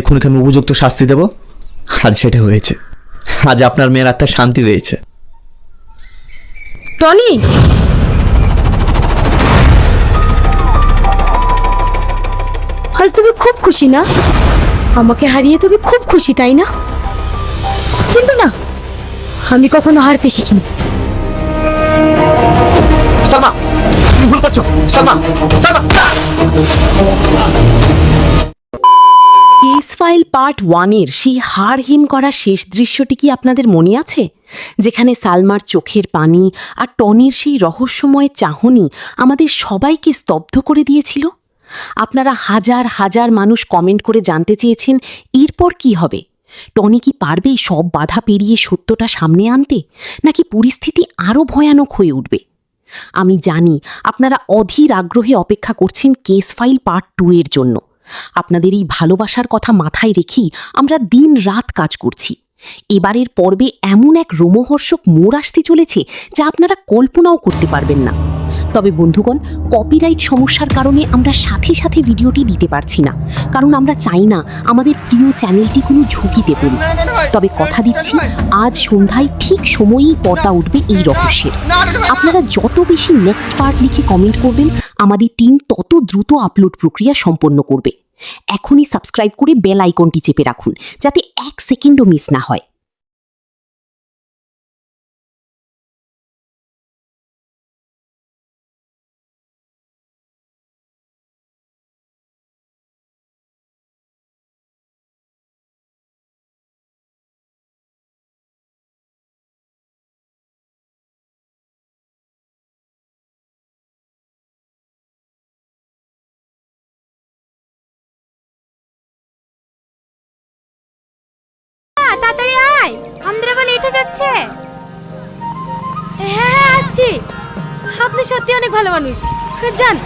খুনিকে আমি উপযুক্ত শাস্তি দেব, আর সেটা হয়েছে। আজ আপনার মেয়ের আত্মার শান্তি পেয়েছে। টনি, আজ তুমি খুব খুশি না? আমাকে হারিয়ে তুমি খুব খুশি, তাই না? কিন্তু না, আমি কখনো হারতে শিখিনি। সালমা, তুমি ভুল করছো। Salma, Salma. Case file part 1-এর সেই হাড় হিম করা শেষ দৃশ্যটি কি আপনাদের মনে আছে, যেখানে সালমার চোখের পানি আর টনির সেই রহস্যময় চাহনি আমাদের সবাইকে স্তব্ধ করে দিয়েছিল? আপনারা হাজার হাজার মানুষ কমেন্ট করে জানতে চেয়েছেন এরপর কি হবে। টনি কি পারবে সব বাধা পেরিয়ে সত্যটা সামনে আনতে, নাকি পরিস্থিতি আরও ভয়ানক হয়ে উঠবে? আমি জানি আপনারা অধীর আগ্রহে অপেক্ষা করছেন কেস ফাইল পার্ট 2-এর জন্য। আপনাদের এই ভালোবাসার কথা মাথায় রেখেই আমরা দিন রাত কাজ করছি। এবারের পর্বে এমন এক রোমহর্ষক মোড় আসতে চলেছে যা আপনারা কল্পনাও করতে পারবেন না। তবে বন্ধুগণ, কপিরাইট সমস্যার কারণে আমরা সাথে সাথে ভিডিওটি দিতে পারছি না, কারণ আমরা চাই না আমাদের প্রিয় চ্যানেলটি কোনো ঝুঁকিতে পড়ুক। তবে কথা দিচ্ছি, আজ সন্ধ্যায় ঠিক সময়েই পর্দা উঠবে এই রহস্যের। আপনারা যত বেশি নেক্সট পার্ট লিখে কমেন্ট করবেন, আমাদের টিম তত দ্রুত আপলোড প্রক্রিয়া সম্পন্ন করবে। এখনই সাবস্ক্রাইব করে বেল আইকনটি চেপে রাখুন, যাতে 1 সেকেন্ডও মিস না হয়। তাড়াতাড়ি আয়, আমাদের আবার লেট হয়ে যাচ্ছে। হ্যাঁ আসছি। আপনি সত্যি অনেক ভালো মানুষ। যান।